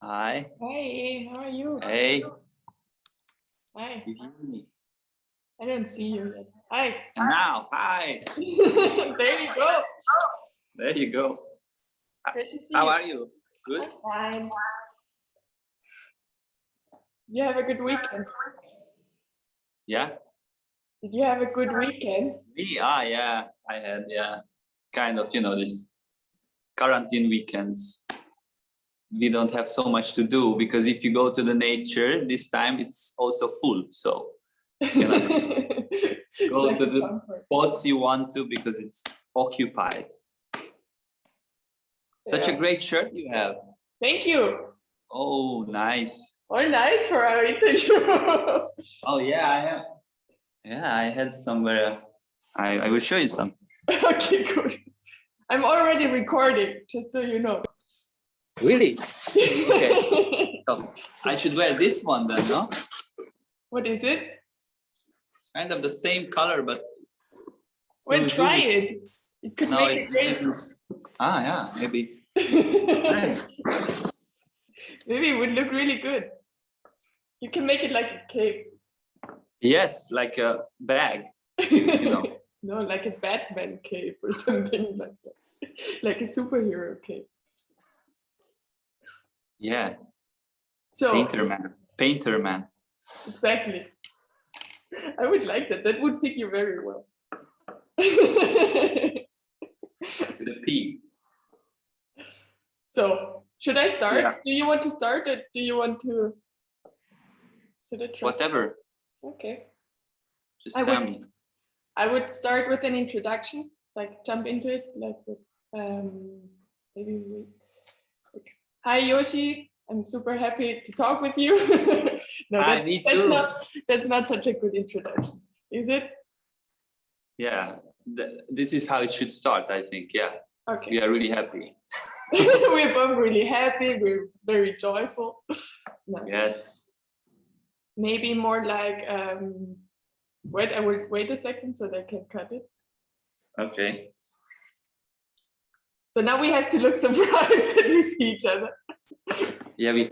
Hi. Hey, how are you? Hey. Hi. You hear me? I don't see you yet. Hi. And now, hi. There you go. There you go. Great to see How you. are you? Good? I'm fine. You have a good weekend. Yeah? Did you have a good weekend? Me? Yeah. I had, kind of, this quarantine weekends. We don't have so much to do because if you go to the nature, this time it's also full. So, go Like to the comfort. spots you want to because it's occupied. Such a Yeah. great shirt you have. Thank you. Oh, nice. All nice for our interview. Oh, yeah, I have. Yeah, I had somewhere. I will show you some. Okay, good. I'm already recording, just so you know. Really? Okay. So I should wear this one then, no? What is it? Kind of the same color, but. Well, try it. It could No, make it's it great. yeah, maybe. Nice. Maybe it would look really good. You can make it like a cape. Yes, like a bag. No, like a Batman cape or something like that. Like a superhero cape. Yeah. So Painter man. exactly. I would like that. That would fit you very well. With a P. So should I start? Yeah. Do you want to start or do you want to? Should I try? Whatever. Okay. Just tell me. I would start with an introduction, like jump into it, like with, maybe. Hi Yoshi, I'm super happy to talk with you. No, Hi, me too. That's not such a good introduction, is it? Yeah, this is how it should start, I think. Yeah. Okay. We are really happy. We're both really happy. We're very joyful. No. Yes. Maybe more like, wait, I will wait a second so they can cut it. Okay. So now we have to look surprised that we see each other. Yeah, we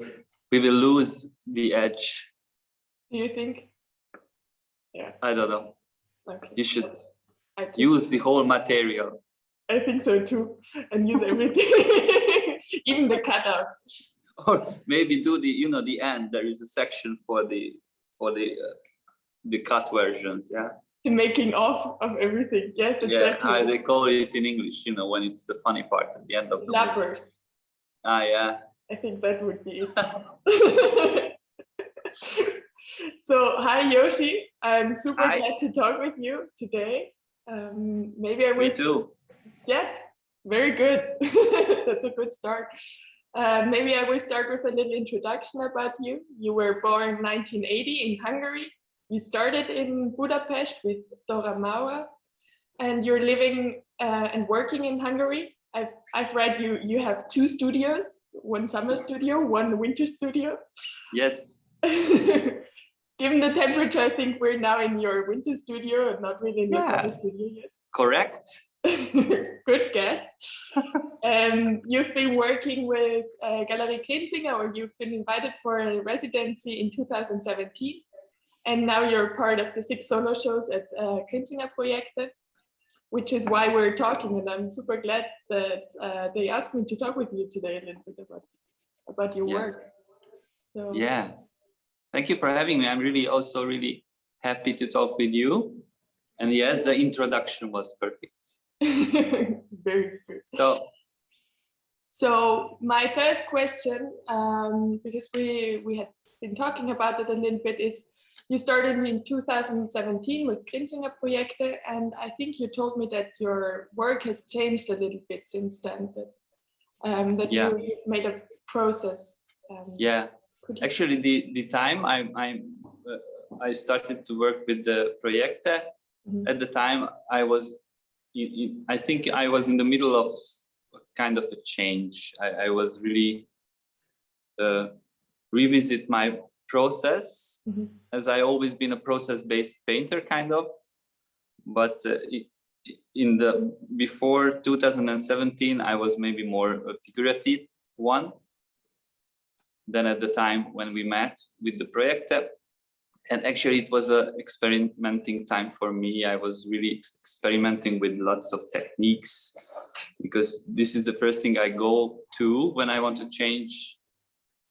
will lose the edge. Do you think? Yeah. I don't know. Okay. You should use the whole material. I think so too, and use everything, even the cutouts. Or maybe do the end. There is a section for the cut versions. Yeah. The making of everything. Yes, exactly. Yeah, how they call it in English. When it's the funny part at the end of the Lappers. Movie. Yeah. I think that would be it. So, hi Yoshi. I'm super glad to talk with you today. Maybe I will. Me too. Yes, very good. That's a good start. Maybe I will start with a little introduction about you. You were born 1980 in Hungary. You started in Budapest with Dora Mauer, and you're living and working in Hungary. I've read you have 2 studios, one summer studio, one winter studio. Yes. Given the temperature, I think we're now in your winter studio and not really in the summer studio yet. Correct. Good guess. You've been working with Galerie Krinzinger, or you've been invited for a residency in 2017. And now you're part of the 6 solo shows at Krinzinger Projekte, which is why we're talking. And I'm super glad that they asked me to talk with you today a little bit about your work. So yeah. Thank you for having me. I'm also really happy to talk with you. And yes, the introduction was perfect. Very good. So my first question, because we had been talking about it a little bit, is you started in 2017 with Krinzinger Projekte, and I think you told me that your work has changed a little bit since then, that you've made a process. Actually, the time I started to work with the Projekte, at the time I think I was in the middle of kind of a change. I was really revisit my process, as I always been a process-based painter kind of, but before 2017 I was maybe more a figurative one, than at the time when we met with the project. And actually it was a experimenting time for me. I was really experimenting with lots of techniques, because this is the first thing I go to when I want to change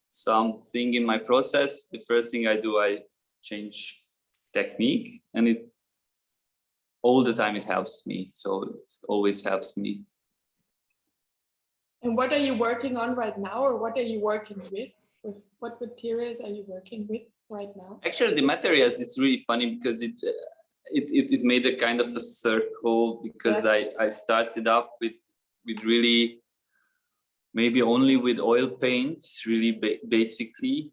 something in my process. The first thing I do, I change technique, and it all the time it helps me. So it always helps me. And what are you working on right now, or what are you working with? What materials are you working with right now? Actually, the materials, it's really funny because it made a kind of a circle, because I started up with really maybe only with oil paints, really basically.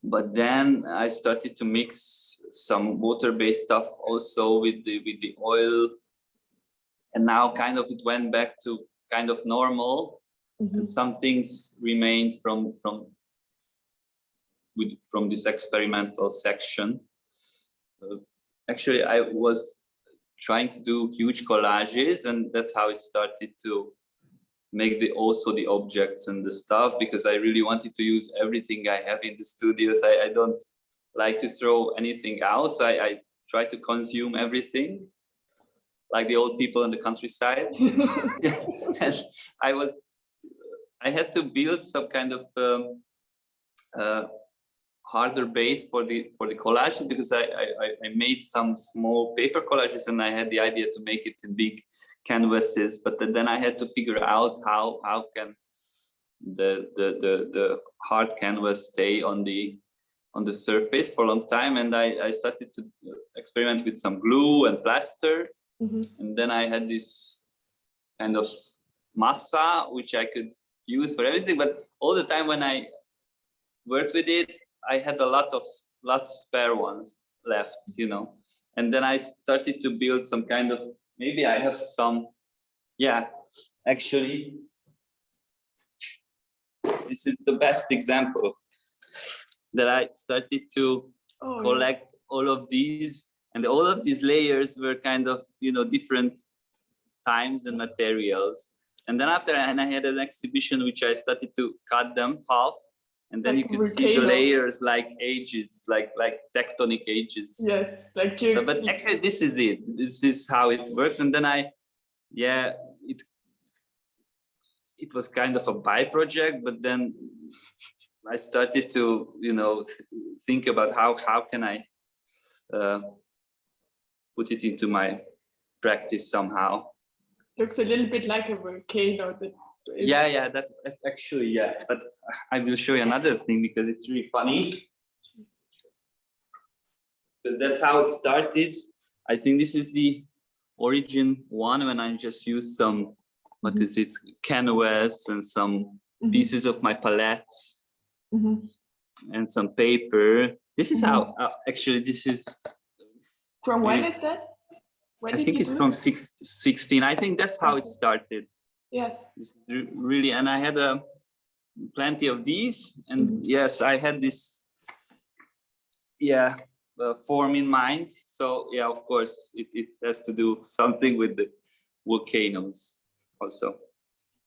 But then I started to mix some water-based stuff also with the oil, and now kind of it went back to kind of normal, and some things remained from this experimental section. Actually, I was trying to do huge collages, and that's how it started to make also the objects and the stuff, because I really wanted to use everything I have in the studios. I don't like to throw anything out, so I try to consume everything, like the old people in the countryside. And I had to build some kind of harder base for the collages, because I made some small paper collages, and I had the idea to make it in big canvases, but then I had to figure out how can the hard canvas stay on the surface for a long time. And I started to experiment with some glue and plaster, and then I had this kind of massa which I could use for everything. But all the time when I worked with it, I had a lot spare ones left, you know. And then I started to build some kind of, maybe I have some, actually, this is the best example that I started to collect all of these, and all of these layers were kind of, you know, different times and materials. And then after, and I had an exhibition which I started to cut them half, and then like you could see the layers like ages, like tectonic ages. Yes, like but actually this is it. This is how it works. And then it was kind of a by-project, but then I started to, you know, think about how can I put it into my practice somehow. Looks a little bit like a volcano. That's actually, but I will show you another thing, because it's really funny, because that's how it started. I think this is the origin one, when I just used some, what is it, canvas and some pieces of my palettes and some paper. This is how, actually, this is... From when is that? I think it's from 16. I think that's how it started. Yes. Really, and I had plenty of these, and yes, I had this form in mind. So of course it has to do something with the volcanoes also.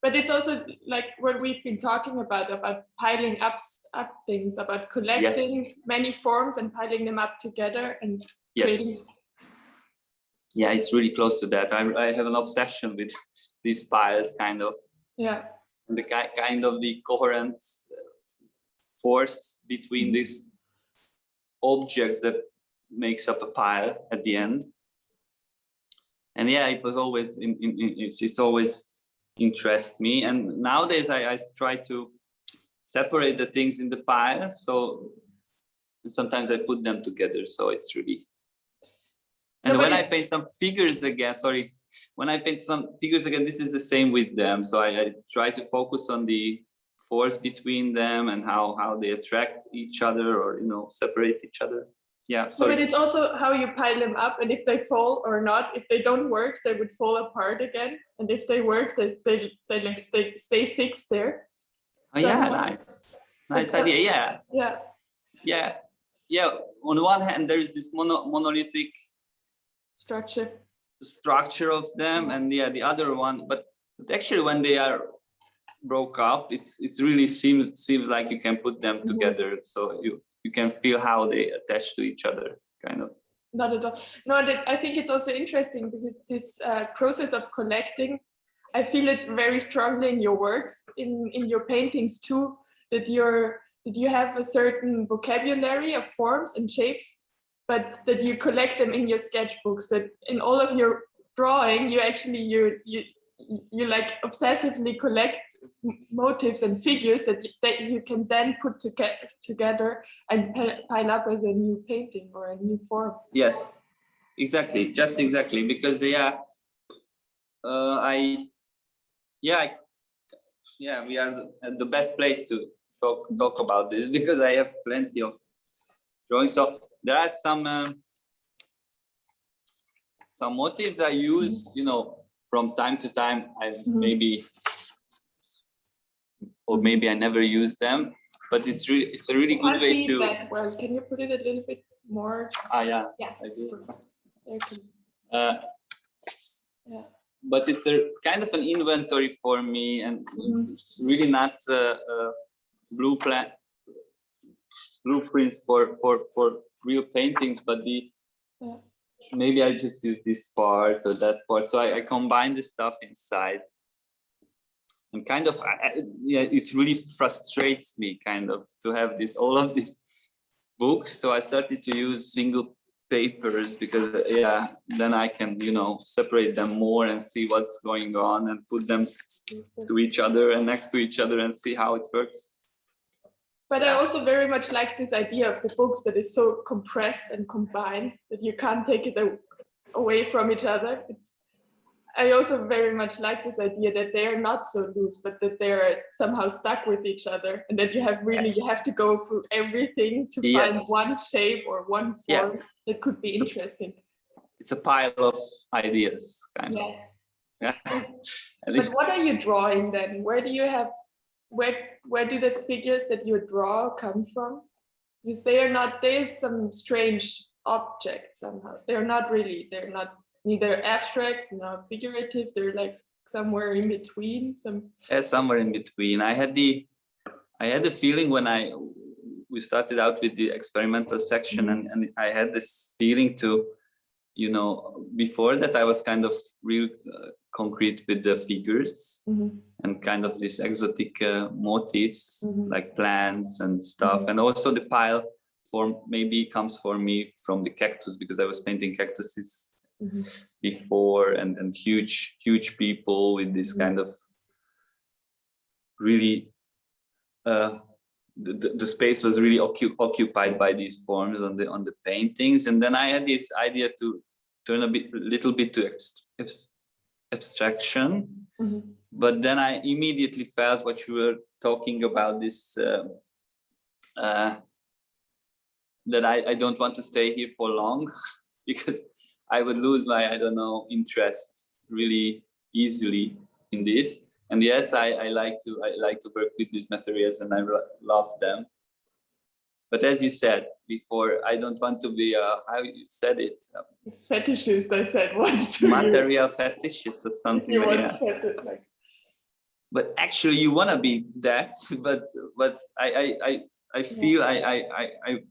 But it's also like what we've been talking about piling up things, about collecting many forms and piling them up together and creating. Yeah, it's really close to that. I have an obsession with these piles, kind of. Yeah. And the kind of the coherent force between these objects that makes up a pile at the end. And it was always it's always interests me. And nowadays I try to separate the things in the pile. So sometimes I put them together. So it's really. And when I paint some figures again, this is the same with them. So I try to focus on the force between them and how they attract each other, or, you know, separate each other. Yeah. So but it's also how you pile them up, and if they fall or not. If they don't work, they would fall apart again. And if they work, they like stay fixed there. Oh, so nice idea. Yeah. On one hand, there is this monolithic structure of them, and the other one, but actually when they are broke up, it's really seems like you can put them together, so you can feel how they attach to each other, kind of. Not at all. No, I think it's also interesting because this process of collecting, I feel it very strongly in your works, in your paintings too, that you have a certain vocabulary of forms and shapes, but that you collect them in your sketchbooks, that in all of your drawing, you actually, you like obsessively collect motifs and figures that you can then put together and pile up as a new painting or a new form. Yes, exactly, just exactly, because we are at the best place to talk about this, because I have plenty of drawings. So there are some motifs I use, from time to time. I maybe I never use them, but it's a really good way to. That well, can you put it a little bit more? Yeah, I do. But it's a kind of an inventory for me, and it's really not blueprints for real paintings, but maybe I just use this part or that part. So I combine the stuff inside, and kind of it really frustrates me kind of to have all of these books. So I started to use single papers, because then I can separate them more and see what's going on and put them to each other and next to each other and see how it works. But I also very much like this idea of the books that is so compressed and combined that you can't take it away from each other. I also very much like this idea that they are not so loose, but that they're somehow stuck with each other, and that you have to go through everything to find one shape or one form that could be interesting. It's a pile of ideas, kind of. Yeah. But what are you drawing then? Where do the figures that you draw come from? Because there's some strange objects somehow. They're not neither abstract nor figurative. They're like somewhere in between. Somewhere in between. I had the feeling when we started out with the experimental section, and I had this feeling to, before that I was kind of real concrete with the figures and kind of these exotic motifs like plants and stuff, and also the pile form maybe comes for me from the cactus, because I was painting cactuses before, and huge people with this kind of really the space was really occupied by these forms on the paintings. And then I had this idea to turn a little bit to abstraction, but then I immediately felt what you were talking about, this that I don't want to stay here for long because I would lose my interest really easily in this. And yes, I like to work with these materials, and I love them. But as you said before, I don't want to be how you said it, fetishist. I said once to material fetishist or something. You like. But actually, you want to be that. But I feel I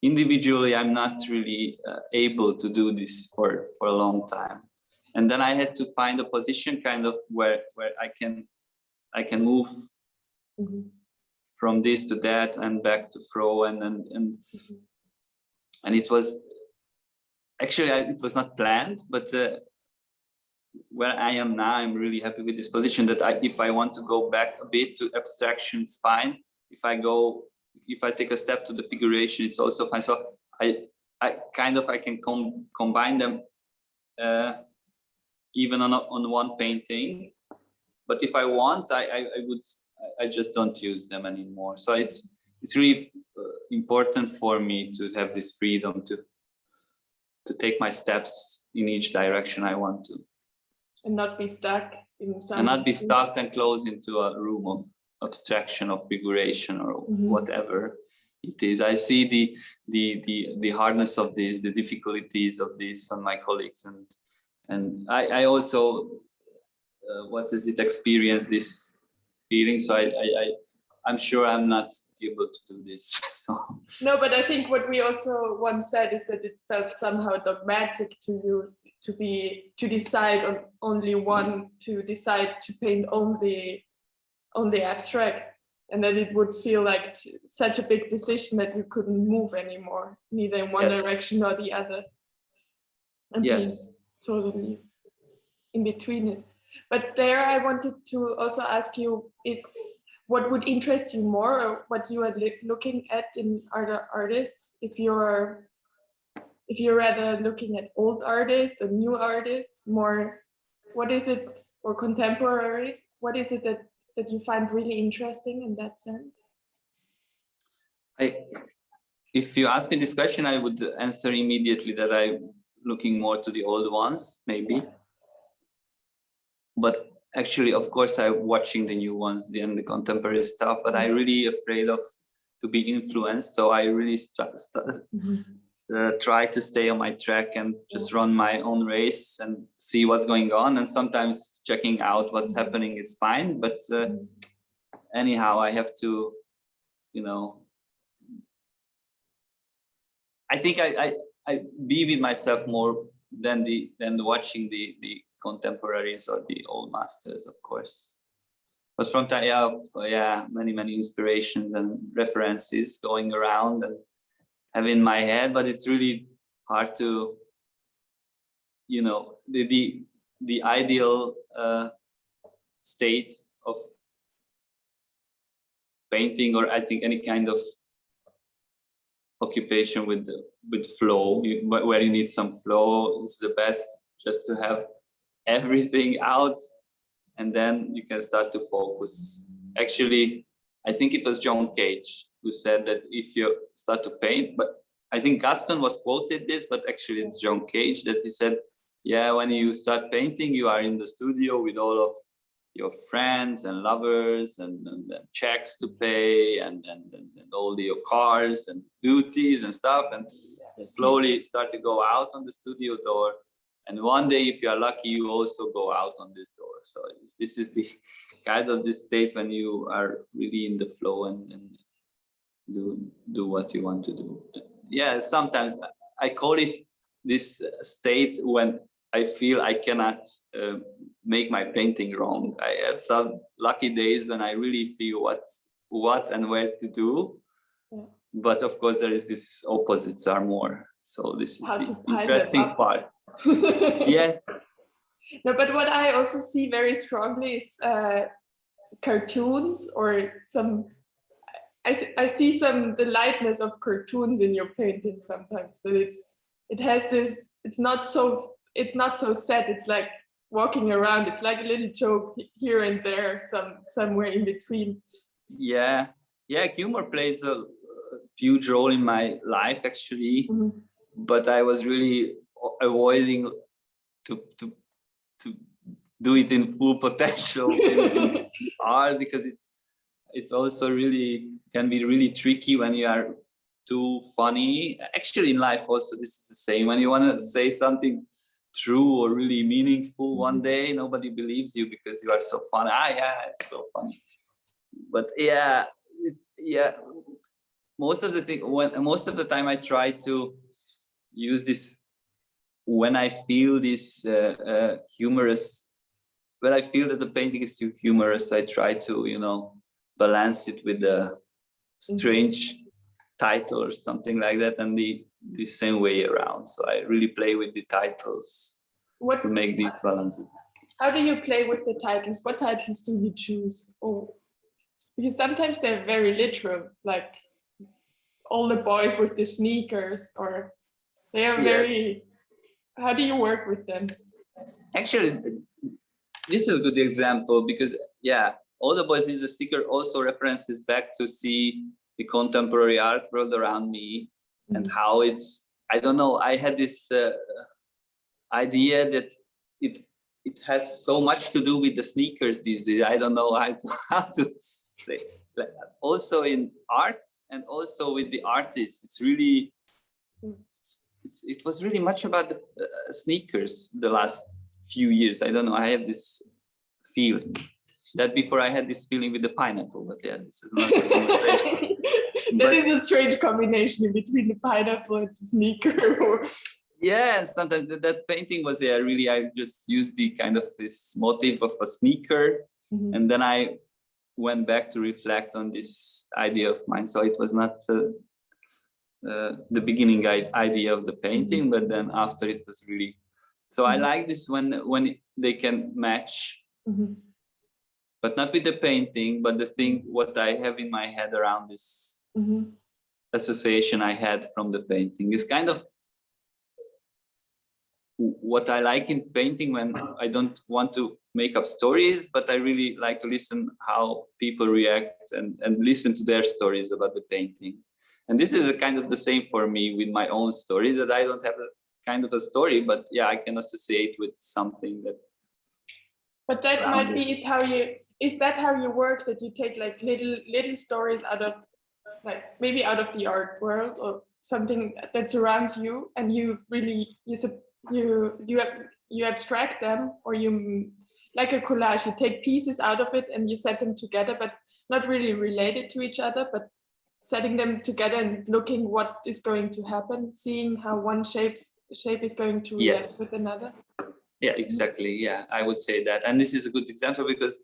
individually I'm not really able to do this for a long time. And then I had to find a position kind of where I can move from this to that and back to fro, and it was actually it was not planned, but where I am now, I'm really happy with this position. That if I want to go back a bit to abstraction, it's fine. If I take a step to the figuration, it's also fine. So I can combine them. Even on one painting, but if I want, I just don't use them anymore. So it's really important for me to have this freedom to take my steps in each direction I want to, and not be stuck in some. And not be stuck and closed into a room of abstraction, of figuration, or whatever it is. I see the hardness of this, the difficulties of this on my colleagues, and I also experience this feeling. So I'm sure I'm not able to do this. So. No, but I think what we also once said is that it felt somehow dogmatic to you to decide on only one, to decide to paint only abstract, and that it would feel like such a big decision that you couldn't move anymore, neither in one direction nor the other, and being totally in between it. But there I wanted to also ask you if what would interest you more, or what you are looking at in other artists, if you're rather looking at old artists or new artists, more, what is it, or contemporaries, what is it that you find really interesting in that sense? If you ask me this question, I would answer immediately that I'm looking more to the old ones, maybe. Yeah. But actually, of course, I'm watching the new ones and the contemporary stuff, but I'm really afraid to be influenced. So I really try to stay on my track and just run my own race and see what's going on. And sometimes checking out what's happening is fine. But anyhow, I have to, I think I be with myself more than watching the contemporaries or the old masters, of course. But from time, many inspirations and references going around and have in my head, but it's really hard to, the ideal state of painting, or I think any kind of occupation with flow, where you need some flow, is the best, just to have everything out, and then you can start to focus. Actually, I think it was John Cage who said that if you start to paint, but I think Gaston was quoted this, but actually it's John Cage that he said, when you start painting, you are in the studio with all of your friends and lovers and checks to pay and all your cars and duties and stuff, and slowly start to go out on the studio door. And one day, if you are lucky, you also go out on this door. So this is the kind of this state when you are really in the flow and do what you want to do. Yeah, sometimes I call it this state when I feel I cannot make my painting wrong. I have some lucky days when I really feel what and where to do. Yeah. But of course, there is this opposites are more. So this is the interesting part. Yes. No, but what I also see very strongly is cartoons, or some. I see the lightness of cartoons in your painting sometimes. That it has this. It's not so set. It's like walking around. It's like a little joke here and there, somewhere in between. Yeah. Humor plays a huge role in my life, actually. Mm-hmm. But I was really avoiding to do it in full potential in art, because it's also really can be really tricky when you are too funny. Actually, in life also this is the same. When you want to say something true or really meaningful, one day nobody believes you because you are so funny. It's so funny. But most of the time I try to use this when I feel this humorous. When I feel that the painting is too humorous, I try to balance it with a strange title or something like that, and the same way around. So I really play with the titles to make these balances. How do you play with the titles? What titles do you choose? Because sometimes they're very literal, like all the boys with the sneakers, or they are very. How do you work with them? Actually, this is a good example, because all the boys in the sticker also references back to see the contemporary art world around me, and how it's. I don't know. I had this idea that it has so much to do with the sneakers these days. I don't know how to say. Also in art and also with the artists, it's really. It was really much about the sneakers the last few years. I don't know. I have this feeling. that before I had this feeling with the pineapple, but yeah, this is not a conversation. That is a strange combination in between the pineapple and the sneaker. Yeah, and sometimes that painting was, yeah, really, I just used the kind of this motif of a sneaker, and then I went back to reflect on this idea of mine. So it was not the beginning idea of the painting, but then after it was really. So I like this when they can match, but not with the painting, but the thing what I have in my head around this association I had from the painting is kind of what I like in painting when I don't want to make up stories, but I really like to listen how people react and listen to their stories about the painting. And this is a kind of the same for me with my own stories, that I don't have a kind of a story, but yeah, I can associate with something that. But that might be it. Is that how you work? That you take like little stories out of, like maybe out of the art world or something that surrounds you, and you really you abstract them, or you, like a collage, you take pieces out of it and you set them together, but not really related to each other, but setting them together and looking what is going to happen, seeing how one shape is going to react with another. Yeah, exactly. Yeah, I would say that. And this is a good example because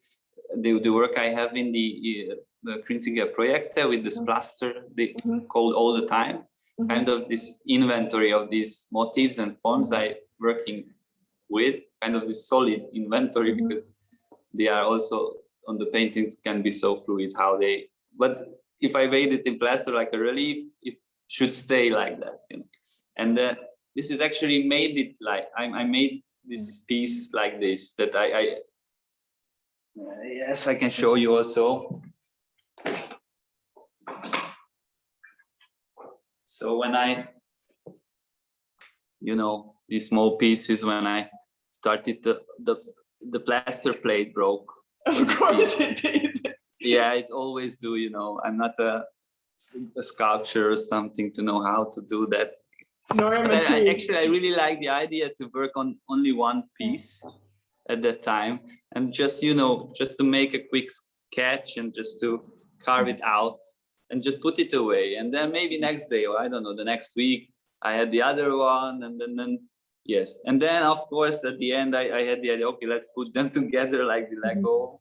the work I have in the Krinziger Projekte with this plaster, they called all the time, kind of this inventory of these motifs and forms I working with, kind of this solid inventory, because they are also on the paintings can be so fluid how they, but if I made it in plaster like a relief, it should stay like that, you know. And this is actually made it like, I made this piece like this, that yes, I can show you also. So when I, you know, these small pieces, when I started, the plaster plate broke. Of course it did. Yeah, it always do, you know. I'm not a sculptor or something to know how to do that. But I really like the idea to work on only one piece at that time, and just, you know, just to make a quick sketch and just to carve it out and just put it away. And then maybe next day, or I don't know, the next week, I had the other one, and then yes. And then of course at the end I had the idea, okay, let's put them together like the Lego.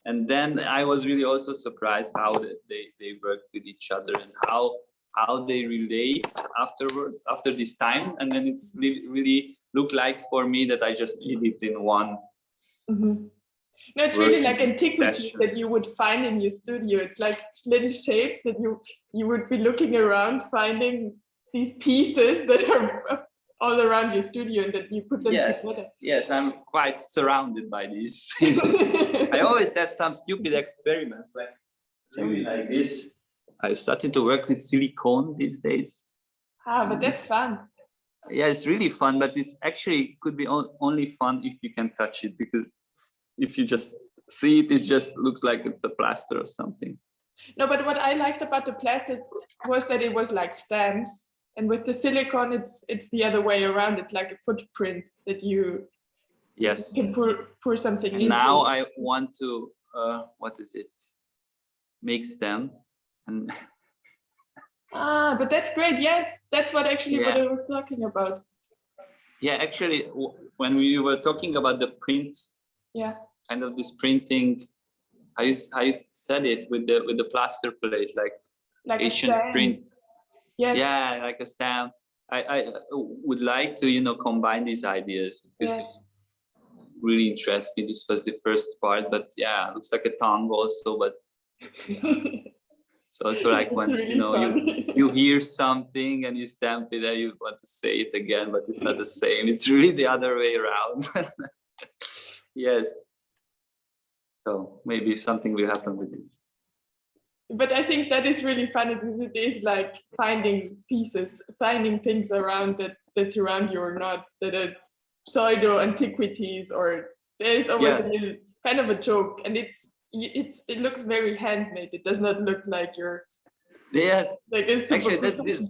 And then I was really also surprised how they work with each other and how they relate afterwards, after this time. And then it's really looked like for me that I just made it in one. No, it's really like antiquities that you would find in your studio. It's like little shapes that you would be looking around, finding these pieces that are all around your studio, and that you put them together. Yes, I'm quite surrounded by these things. I always have some stupid experiments, like this. I started to work with silicone these days. But that's fun. Yeah, it's really fun, but it's actually could be only fun if you can touch it, because if you just see it, it just looks like it's a plaster or something. No, but what I liked about the plastic was that it was like stamps, and with the silicone, it's the other way around. It's like a footprint that you can pour something into. Now I want to what is it? Mix them. And but that's great. Yes, that's what actually what I was talking about. Yeah, actually, when we were talking about the prints, kind of this printing, I said it with the plaster plate, like Asian print. Yes. Yeah, like a stamp. I would like to, you know, combine these ideas, because it really interests me. This was the first part, but yeah, it looks like a tongue also, but it's also like when really, you know, you hear something and you stamp it and you want to say it again, but it's not the same. It's really the other way around. Yes. So maybe something will happen with it. But I think that is really funny, because it is like finding pieces, finding things around that surround you or not, that are pseudo antiquities, or there is always a little, kind of a joke, and it looks very handmade. It does not look like you're like a super actually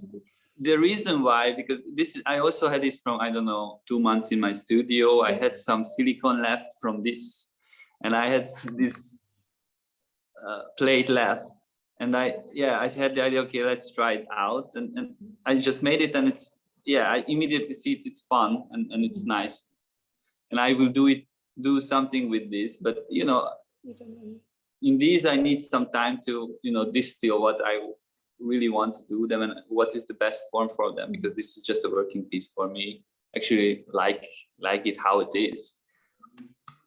the reason why, because I also had this from, I don't know, 2 months in my studio. I had some silicone left from this, and I had this plate left, and I had the idea, okay, let's try it out, and I just made it, and it's, I immediately see it's fun and it's nice, and I will do something with this, but in these I need some time to distill what I really want to do them and what is the best form for them, because this is just a working piece for me. Actually like it how it is.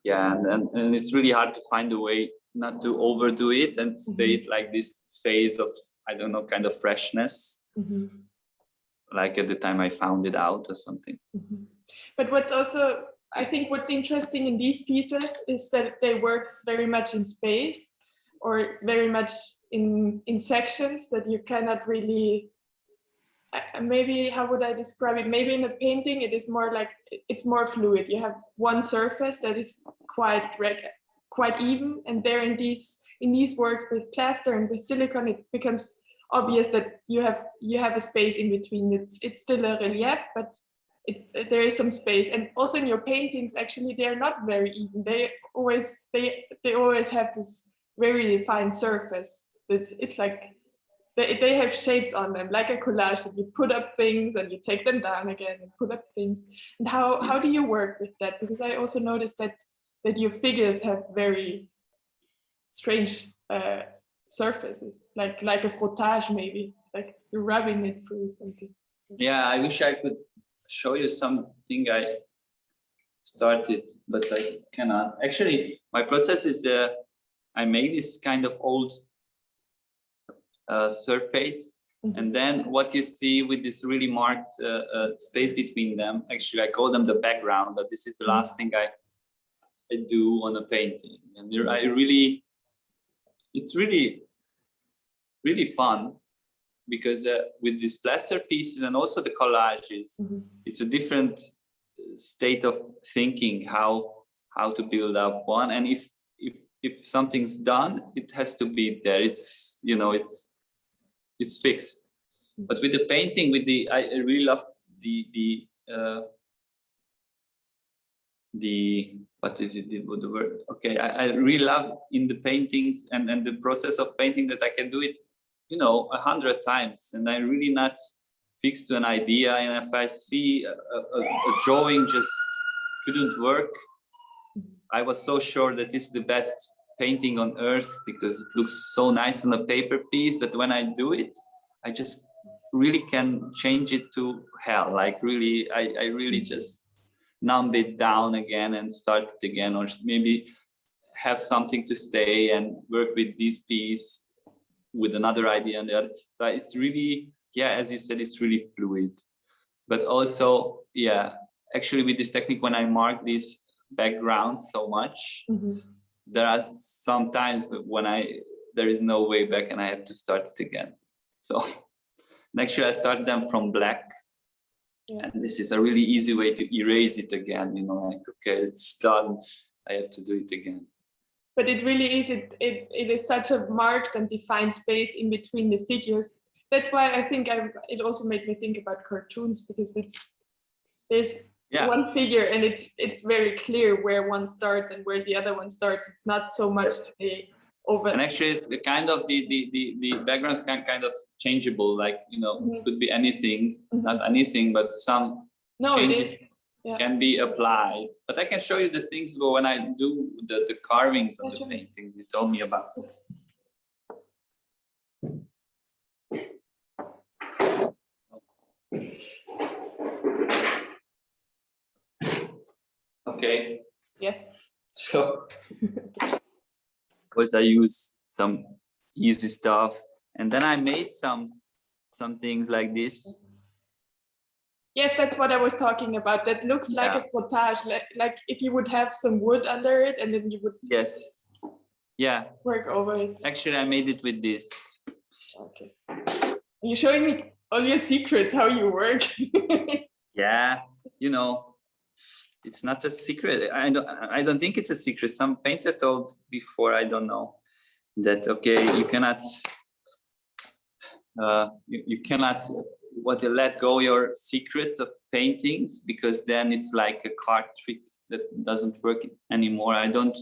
And it's really hard to find a way not to overdo it and stay like this phase of, I don't know, kind of freshness, like at the time I found it out or something. But what's also, I think what's interesting in these pieces is that they work very much in space, or very much in sections that you cannot really, maybe, how would I describe it? Maybe in a painting, it is more like, it's more fluid. You have one surface that is quite even, and there in these work with plaster and with silicone, it becomes obvious that you have a space in between. It's still a relief, but there is some space. And also in your paintings, actually, they are not very even. They always have this very defined surface. It's like they have shapes on them, like a collage, that you put up things and you take them down again and put up things. And how do you work with that? Because I also noticed that your figures have very strange surfaces, like a frottage, maybe, like you're rubbing it through something. Yeah, I wish I could show you something I started, but I cannot. Actually, my process is I made this kind of old surface, and then what you see with this really marked space between them, actually I call them the background, but this is the last thing I do on a painting. And it's really fun, because with these plaster pieces and also the collages, it's a different state of thinking how to build up one. And if something's done, it has to be there. It's it's fixed. But with the painting, I really love the what is it, the word? Okay, I really love in the paintings and the process of painting that I can do it 100 times, and I'm really not fixed to an idea. And if I see a drawing just couldn't work, I was so sure that it's the best painting on earth because it looks so nice on a paper piece, but when I do it, I just really can change it to hell. Like really, I really just numb it down again and start it again, or maybe have something to stay and work with this piece with another idea and the other. So it's really, as you said, it's really fluid. But also, actually with this technique, when I mark these backgrounds so much, there are some times when there is no way back and I have to start it again. So actually I started them from black. And this is a really easy way to erase it again, like, okay, it's done, I have to do it again. But it really is, it is such a marked and defined space in between the figures. That's why I think it also made me think about cartoons, because there's one figure and it's very clear where one starts and where the other one starts. It's not so much over. And actually, it's kind of the backgrounds kind of changeable, like could be anything, not anything, but some changes can be applied. But I can show you the things when I do the carvings on the paintings you told me about. Okay. Yes. So, because I use some easy stuff, and then I made some things like this. Yes, that's what I was talking about. That looks like a frottage, like if you would have some wood under it, and then you would work over it. Actually, I made it with this. Okay. You're showing me all your secrets, how you work. It's not a secret. I don't think it's a secret. Some painter told before, I don't know, that you cannot you cannot let go your secrets of paintings, because then it's like a card trick that doesn't work anymore. I don't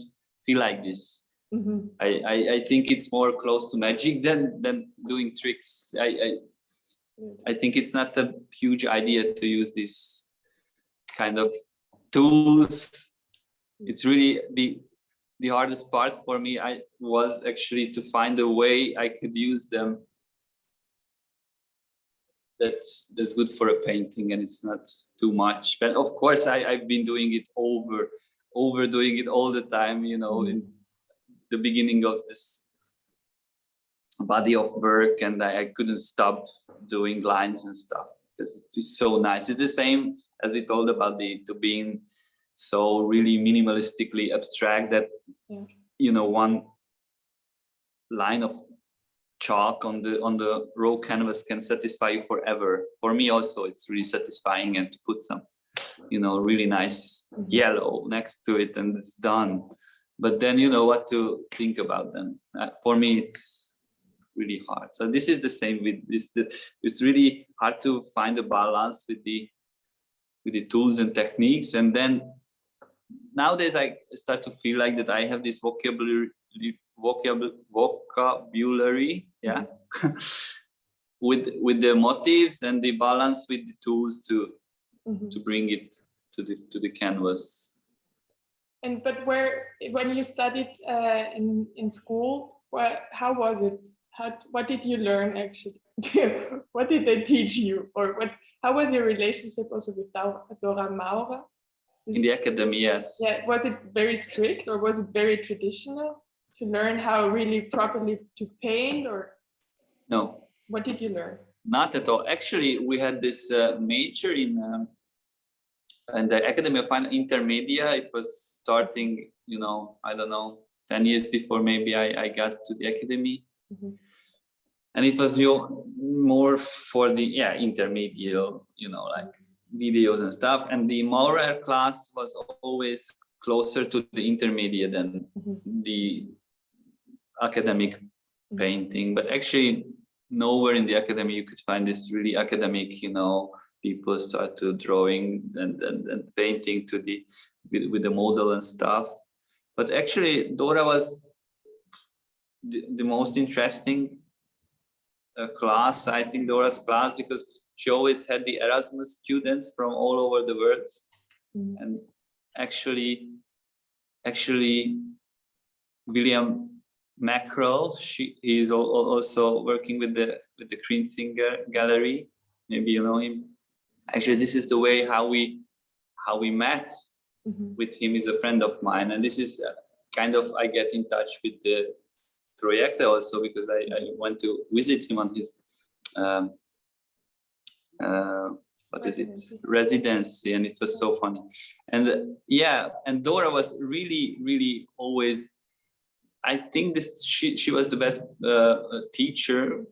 feel like this. Mm-hmm. I think it's more close to magic than doing tricks. I think it's not a huge idea to use this kind of tools. It's really the hardest part for me. I was actually to find a way I could use them that's good for a painting, and it's not too much. But of course, I've been doing it overdoing it all the time. You know, in the beginning of this body of work, and I couldn't stop doing lines and stuff because it's just so nice. It's the same as we told about to being so really minimalistically abstract that you know, one line of chalk on the raw canvas can satisfy you forever. For me also, it's really satisfying, and to put some, you know, really nice yellow next to it and it's done. But then you know what to think about them. For me, it's really hard. So this is the same with this. It's really hard to find a balance with the tools and techniques. And then nowadays I start to feel like that I have this vocabulary, yeah, with the motifs and the balance with the tools to bring it to the canvas. And but when you studied in school, how was it? What did you learn actually? What did they teach you, or how was your relationship also with Dora Maurer? In the academy, yes. Yeah, was it very strict, or was it very traditional to learn how really properly to paint, or? No. What did you learn? Not at all. Actually, we had this major in the Academy of Fine Intermedia. It was starting, you know, I don't know, 10 years before maybe I got to the academy. And it was more for the intermediate, you know, like videos and stuff. And the Maurer class was always closer to the intermediate than the academic painting. But actually, nowhere in the academy you could find this really academic, you know, people start to drawing and painting to with the model and stuff. But actually, Dora was the most interesting class, I think, Dora's class, because she always had the Erasmus students from all over the world. And actually William Mackerel, he is also working with the Krinzinger Gallery. Maybe you know him. Actually, this is the way how we met with him. He's a friend of mine, and this is kind of I get in touch with the Projekte also because I went to visit him on his residency, and it was so funny. And and Dora was really always, I think she was the best teacher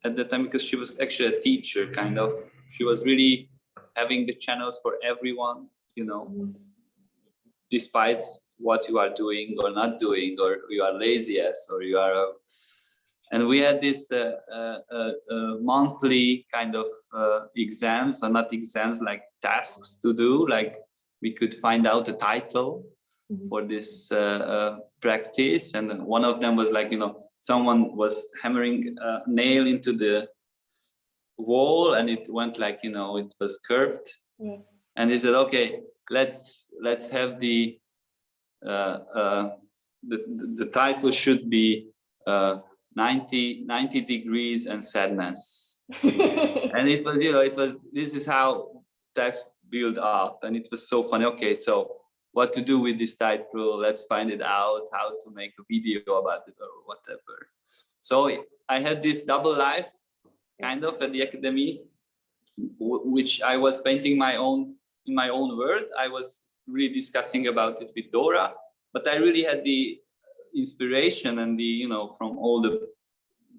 at the time, because she was actually a teacher kind of. She was really having the channels for everyone, you know, despite what you are doing or not doing, or you are lazy or you are. And we had this monthly kind of exams, or not exams, like tasks to do. Like we could find out a title for this practice, and one of them was like, you know, someone was hammering a nail into the wall, and it went like, you know, it was curved. And he said, okay, let's have the title should be 90 degrees and sadness. And it was, you know, this is how text build up, and it was so funny. Okay, so what to do with this title? Let's find it out, how to make a video about it or whatever. So I had this double life kind of at the academy, which I was painting in my own world. I was really discussing about it with Dora, but I really had the inspiration and the, you know, from all the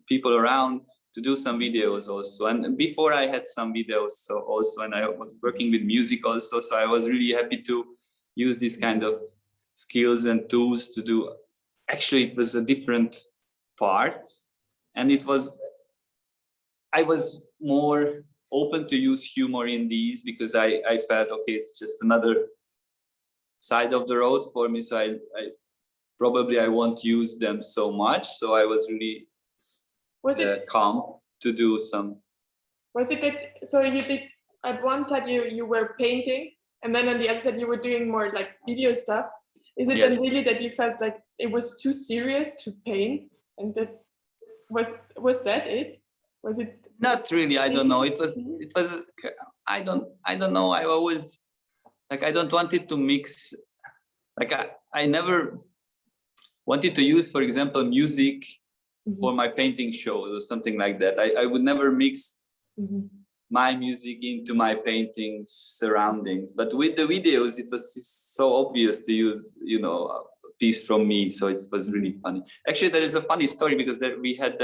people around to do some videos also. And before I had some videos so also, and I was working with music also, so I was really happy to use this kind of skills and tools to do. Actually, it was a different part, and I was more open to use humor in these, because I felt, okay, it's just another side of the road for me. So I probably I won't use them so much. So I was really calm to do some. Was it that, so you did, at one side you were painting, and then on the other side you were doing more like video stuff. Is it then really that you felt like it was too serious to paint, and that was that it? Was it? Not really. I don't know. It was. I don't know. I always like. I don't want it to mix. Like I never wanted to use, for example, music for my painting shows or something like that. I would never mix my music into my painting surroundings. But with the videos, it was so obvious to use, you know, a piece from me. So it was really funny. Actually, there is a funny story because we had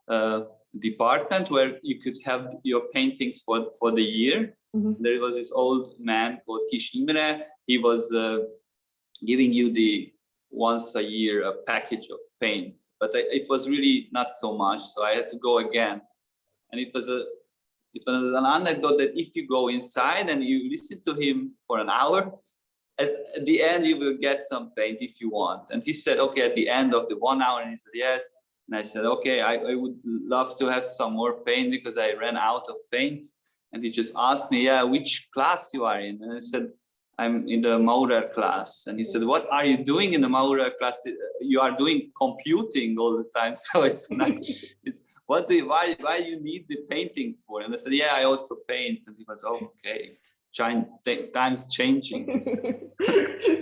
a department where you could have your paintings for the year. There was this old man called Kis Imre. He was giving you the once a year a package of paint, but it was really not so much. So I had to go again, and it was an anecdote that if you go inside and you listen to him for an hour, at the end you will get some paint if you want. And he said, okay, at the end of the 1 hour, and he said yes. And I said, okay, I would love to have some more paint because I ran out of paint. And he just asked me, yeah, which class you are in? And I said, I'm in the Maurer class. And he said, what are you doing in the Maurer class? You are doing computing all the time. So it's not, why you need the painting for? And I said, yeah, I also paint. And he was, oh, okay, time's changing.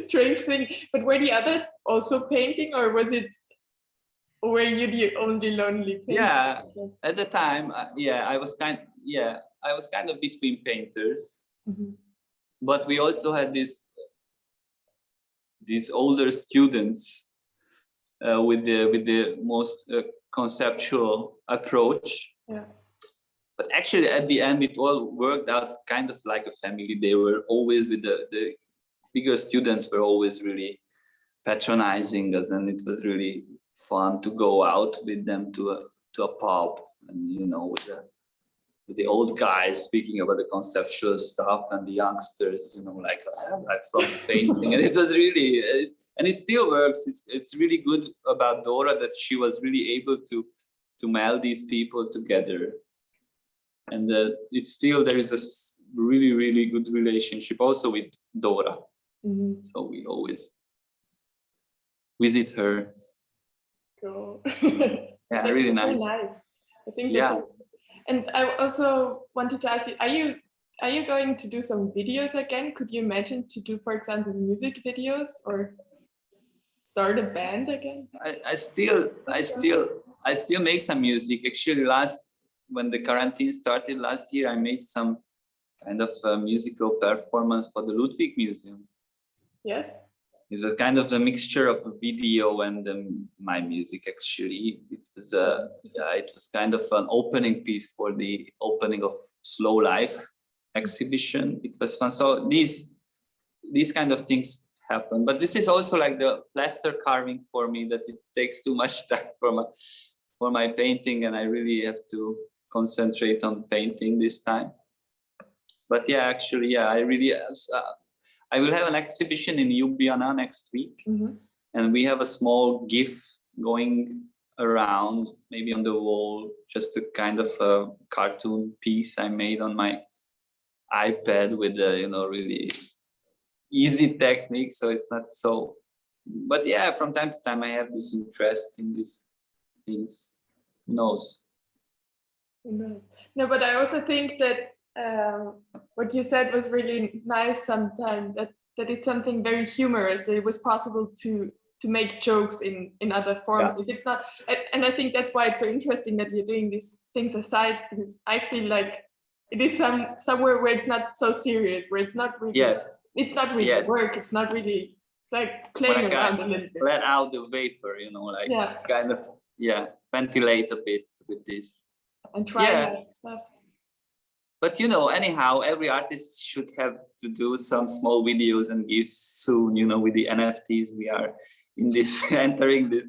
Strange thing. But were the others also painting, or were you the only lonely painter? Yeah, at the time, I was kind of between painters. But we also had these older students with the most conceptual approach. Yeah. But actually, at the end, it all worked out kind of like a family. They were always with the bigger students were always really patronizing us, and it was really fun to go out with them to a pub, and you know, with the old guys speaking about the conceptual stuff, and the youngsters, you know, like from painting. And it was really, and it still works. It's really good about Dora that she was really able to meld these people together. And it's still, there is a really, really good relationship also with Dora. So we always visit her. Cool. Yeah, really nice. I think that's And I also wanted to ask you, are you going to do some videos again? Could you imagine to do, for example, music videos or start a band again? I still make some music. Actually, when the quarantine started last year, I made some kind of musical performance for the Ludwig Museum. Yes. It's a kind of a mixture of a video and my music. Actually, it was kind of an opening piece for the opening of Slow Life exhibition. It was fun. So these kind of things happen. But this is also like the plaster carving for me, that it takes too much time for my painting, and I really have to concentrate on painting this time. But yeah, actually, I really. I will have an exhibition in Ljubljana next week, and we have a small GIF going around, maybe on the wall, just a kind of a cartoon piece I made on my iPad with really easy technique. So it's not so, but yeah, from time to time I have this interest in these things. Who knows? No, but I also think that what you said was really nice sometimes, that it's something very humorous, that it was possible to make jokes in other forms. If it's not, and I think that's why it's so interesting that you're doing these things aside, because I feel like it is somewhere where it's not so serious, where it's not really it's not really work, it's not really like playing around a little bit. Let out the vapor, kind of ventilate a bit with this. And try stuff. But anyhow, every artist should have to do some small videos and GIFs soon. With the NFTs, we are in this entering this.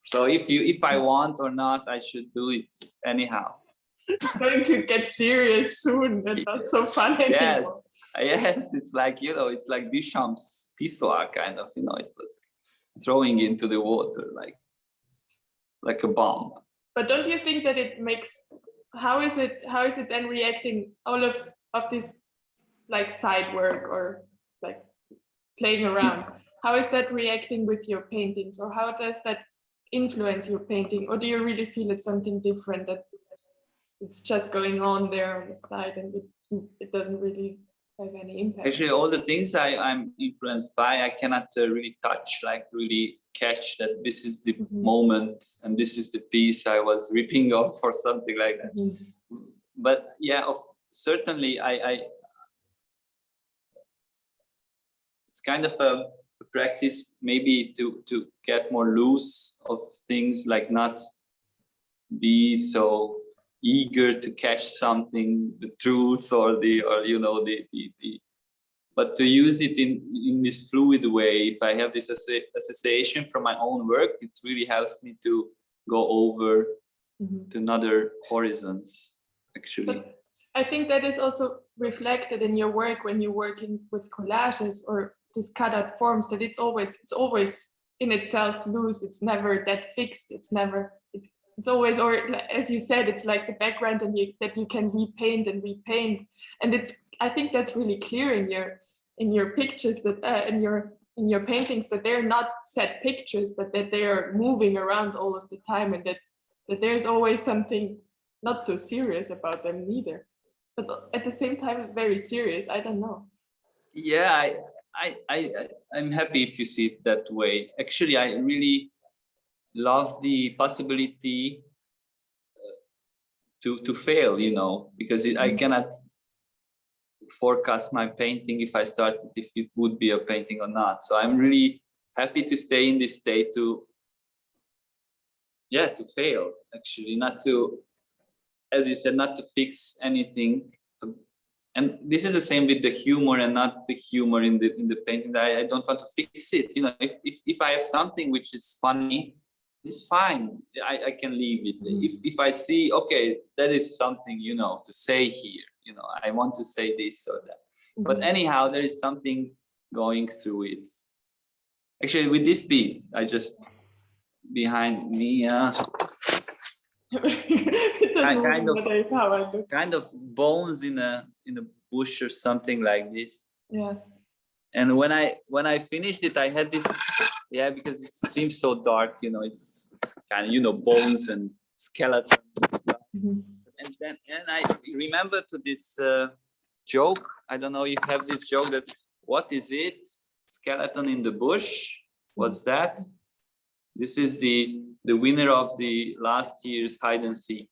So if I want or not, I should do it anyhow. It's going to get serious soon, and not so fun anymore. Yes, it's like it's like Duchamp's pissoir kind of. It was Mm-hmm. into the water like a bomb. But don't you think that it makes, how is it then reacting, all of this like side work or like playing around, how is that reacting with your paintings, or how does that influence your painting, or do you really feel it's something different, that it's just going on there on the side and it doesn't really have any impact? Actually, all the things I'm influenced by, I cannot really touch, like really catch that this is the moment and this is the piece I was ripping off or something like that. But yeah, certainly it's kind of a practice maybe to get more loose of things, like not be so eager to catch something, the truth or you know the but to use it in this fluid way. If I have this association from my own work, it really helps me to go over to another horizons, actually. But I think that is also reflected in your work when you're working with collages or these cut out forms, that it's always in itself loose. It's never that fixed. It's always, or as you said, it's like the background and that you can repaint. And I think that's really clear in your pictures, that in your paintings, that they're not set pictures, but that they are moving around all of the time, and that there's always something not so serious about them neither, but at the same time very serious. I don't know. Yeah, I'm happy if you see it that way. Actually, I really love the possibility to fail, you know, because I cannot forecast my painting if it would be a painting or not. So I'm really happy to stay in this state to fail, actually, not to, as you said, not to fix anything. And this is the same with the humor, and not the humor in the painting. I don't want to fix it. You know, if I have something which is funny, it's fine. I can leave it. If I see, okay, that is something, you know, to say here. You know, I want to say this or that. But anyhow, there is something going through it. Actually, with this piece, I just behind me, kind of bones in a bush or something like this. Yes. And when I finished it, I had this, because it seems so dark, you know, it's kind of, you know, bones and skeleton. And I remember to this joke. I don't know, you have this joke that, what is it? Skeleton in the bush. What's that? This is the winner of the last year's hide and seek.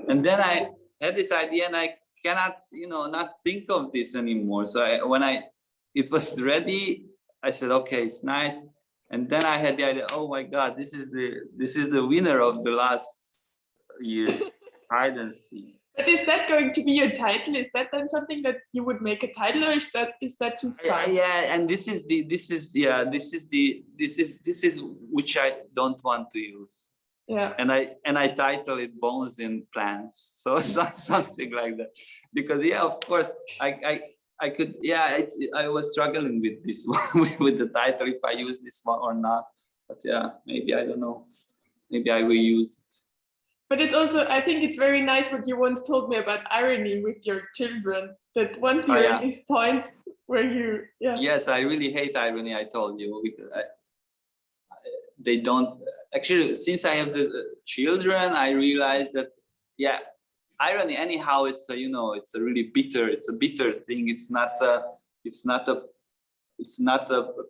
And then I had this idea, and I cannot, you know, not think of this anymore. So when it was ready, I said, okay, it's nice. And then I had the idea, oh my God, this is the winner of the last year's hide and seek. But is that going to be your title? Is that then something that you would make a title, or is that too far? Yeah, and this is which I don't want to use. Yeah. And I title it Bones in Plants. So it's not something like that. Because of course I could, I was struggling with this one, with the title, if I use this one or not. But maybe, I don't know. Maybe I will use it. But it's also, I think it's very nice what you once told me about irony with your children, that once you're at this point where you, Yes, I really hate irony, I told you. Because they don't, actually, since I have the children, I realized that, irony, anyhow, it's a, you know, it's a really bitter thing. It's not a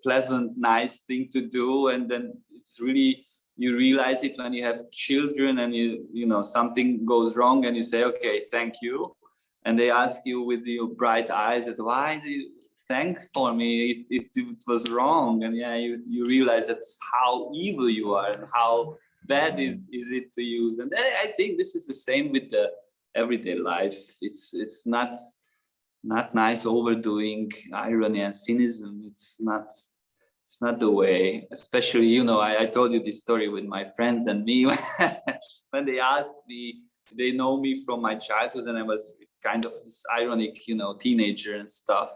pleasant, nice thing to do. And then it's really, you realize it when you have children, and you know, something goes wrong, and you say, okay, thank you. And they ask you with your bright eyes that, why do you thank for me? It was wrong. And you realize that's how evil you are, and how bad is it to use. And I think this is the same with the everyday life. It's not nice overdoing irony and cynicism. It's not the way. Especially, you know, I told you this story with my friends and me when they asked me, they know me from my childhood, and I was kind of this ironic, you know, teenager and stuff.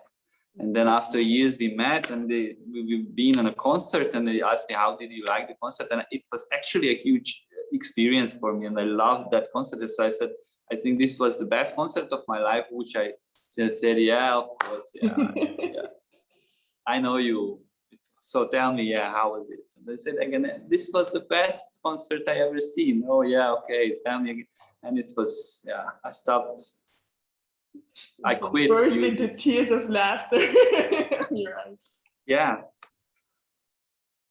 And then after years we met, and we've been on a concert, and they asked me, how did you like the concert? And it was actually a huge experience for me, and I loved that concert. So I said, I think this was the best concert of my life, which I just said, yeah, of course, yeah. Yeah. I know you. So tell me, yeah, how was it? And they said again, this was the best concert I ever seen. Oh yeah, okay, tell me again. And it was, yeah, I stopped. I quit. Burst into tears of laughter. You're right. Yeah.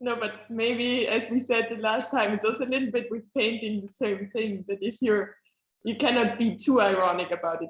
No, but maybe, as we said the last time, it's also a little bit with painting the same thing, that if you cannot be too ironic about it.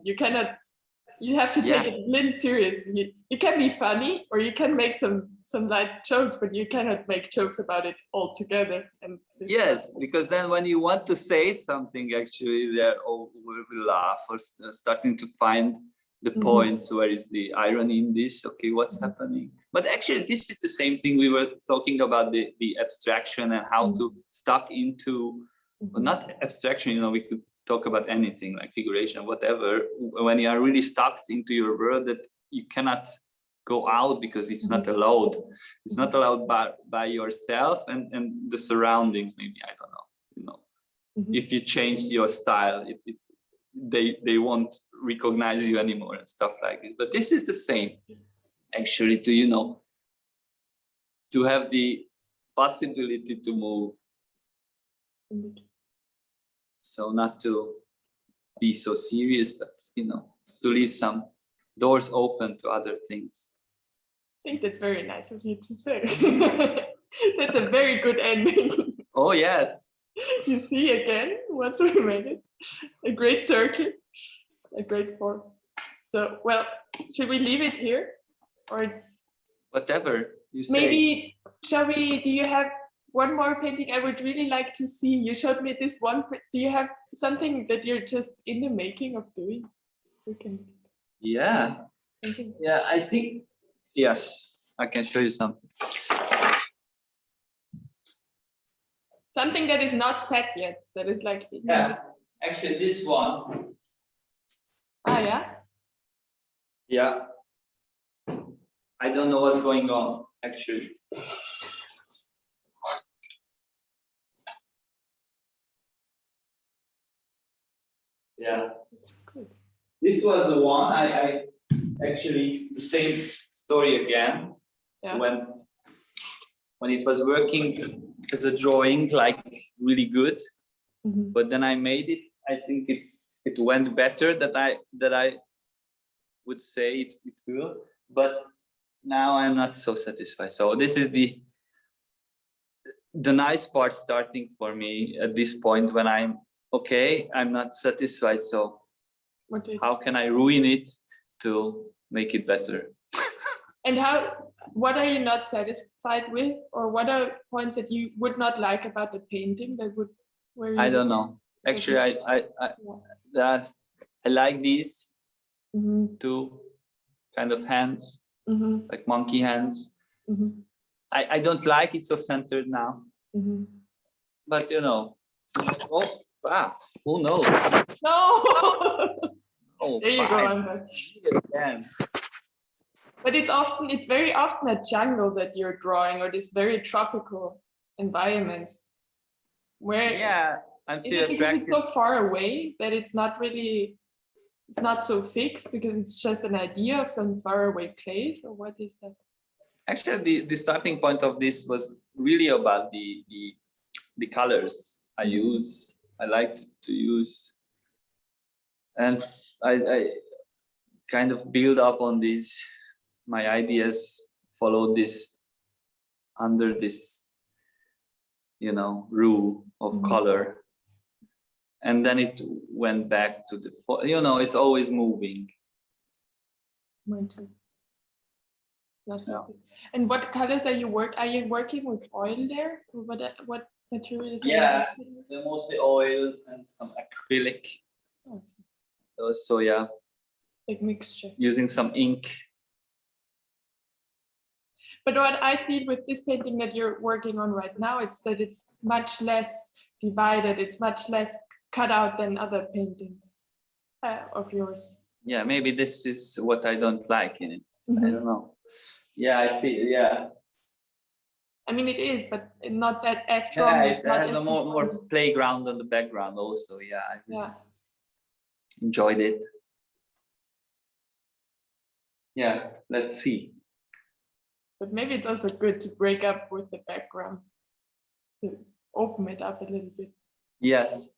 You have to take it a little serious. You can be funny, or you can make some light jokes, but you cannot make jokes about it altogether. And yes, because then when you want to say something, actually, they're all will laugh or starting to find the points. Where is the irony in this? Okay, what's happening? But actually, this is the same thing we were talking about, the abstraction and how to stuck into, well, not abstraction, you know, we could talk about anything like figuration, whatever, when you are really stuck into your world that you cannot go out because it's not allowed. It's not allowed by yourself and the surroundings, maybe, I don't know, you know. If you change your style, they won't recognize you anymore and stuff like this. But this is the same, actually, to, you know, to have the possibility to move. So not to be so serious, but, you know, to leave some doors open to other things. I think that's very nice of you to say. That's a very good ending. Oh, yes. You see, again, once we made it, a great circle, a great form. So, well, should we leave it here? Or whatever you say. Maybe, do you have one more painting I would really like to see? You showed me this one. Do you have something that you're just in the making of doing? We can. Yeah. Yeah, I think, yes, I can show you something. Something that is not set yet, that is like... Yeah, actually this one. Ah, yeah? Yeah. I don't know what's going on, actually. Yeah. This was the one I actually, the same story again. Yeah. When it was working as a drawing, like really good, but then I made it. I think it went better that I would say it will, but now I'm not so satisfied. So this is the nice part starting for me at this point when I'm okay. I'm not satisfied. So how can I ruin it to make it better? And what are you not satisfied with, or what are points that you would not like about the painting that would? I don't know. Actually, I like these two kind of hands, like monkey hands. I don't like it so centered now, but you know, oh, wow, who knows? No. Oh, there you go. Again. But it's very often a jungle that you're drawing, or this very tropical environments. Where I'm still attracted. Because it's so far away that it's not so fixed, because it's just an idea of some faraway place, or what is that? Actually, the starting point of this was really about the colors I use. I like to use, and I kind of build up on these. My ideas follow this under this, you know, rule of color, and then it went back to the, you know, it's always moving. Mine too. It's not so good. And what colors are you working with oil there, or what materials? Yeah, they're mostly oil and some acrylic. Okay. So yeah, like mixture. Using some ink. But what I feel with this painting that you're working on right now, it's that it's much less divided. It's much less cut out than other paintings of yours. Yeah, maybe this is what I don't like in it. I don't know. Yeah, I see. Yeah. I mean, it is, but not that as strong. Yeah, It's it not has as a more defined. playground on the background also. Yeah, I really Yeah. enjoyed it. Yeah, let's see. But maybe it's also good to break up with the background, to open it up a little bit. Yes.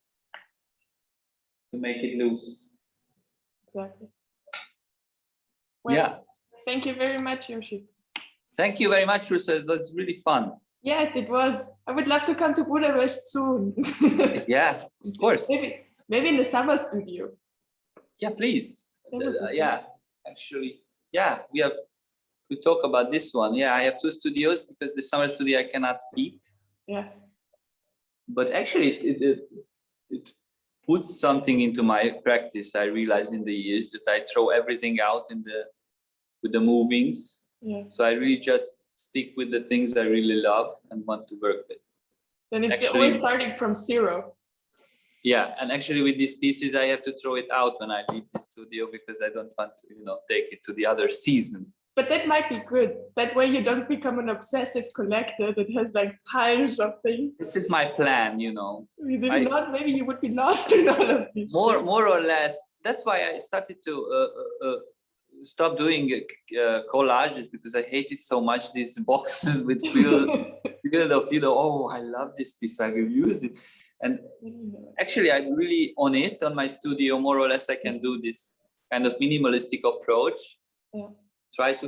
To make it loose. Exactly. Well, Yeah. thank you very much, József. Thank you very much, Ursula. It was really fun. Yes, it was. I would love to come to Budapest soon. Yeah, of course. Maybe in the summer studio. Yeah, please. That would be good. Yeah, actually, yeah, we talk about this one. Yeah, I have 2 studios because the summer studio I cannot heat. Yes. But actually, it puts something into my practice. I realized in the years that I throw everything out with the movings. Yeah. So I really just stick with the things I really love and want to work with. Then it's Actually, always starting from zero. Yeah, and actually with these pieces, I have to throw it out when I leave the studio because I don't want to, take it to the other season. But that might be good. That way you don't become an obsessive collector that has like piles of things. This is my plan, Because if not, maybe you would be lost in all of these. More or less. That's why I started to stop doing collages because I hated so much these boxes with field of, oh, I love this piece, I will use it. And actually, I'm really on it, on my studio. More or less, I can do this kind of minimalistic approach. Yeah. Try to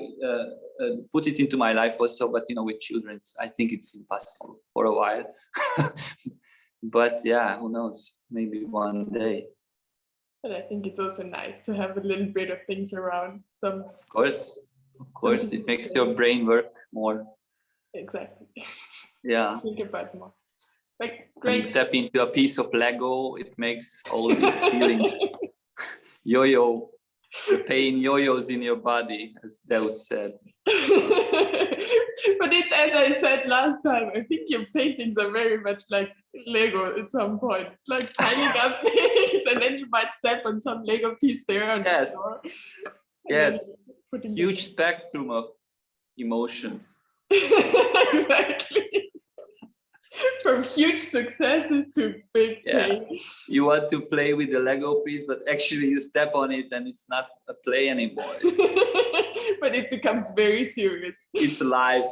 put it into my life also, but with children, I think it's impossible for a while. But yeah, who knows? Maybe one day. But I think it's also nice to have a little bit of things around. Of course, it makes your brain work more. Exactly. Yeah. Think about more. Like, great. When you step into a piece of Lego, it makes all the feeling yo-yo. The pain yo-yos in your body, as Deus said. But it's as I said last time, I think your paintings are very much like Lego at some point. It's like piling up things and then you might step on some Lego piece there on the floor. Yes. Huge spectrum of emotions. Exactly. From huge successes to big pain. You want to play with the Lego piece, but actually you step on it and it's not a play anymore. But it becomes very serious. It's live.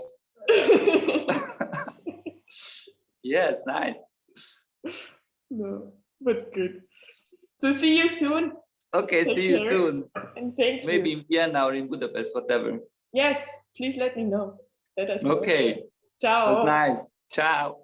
Yes, nice. No, but good. So see you soon. Okay, see you soon. And thank you. Maybe in Vienna or in Budapest, whatever. Yes, please let me know. Let us know. Okay. Ciao. It was nice. Ciao.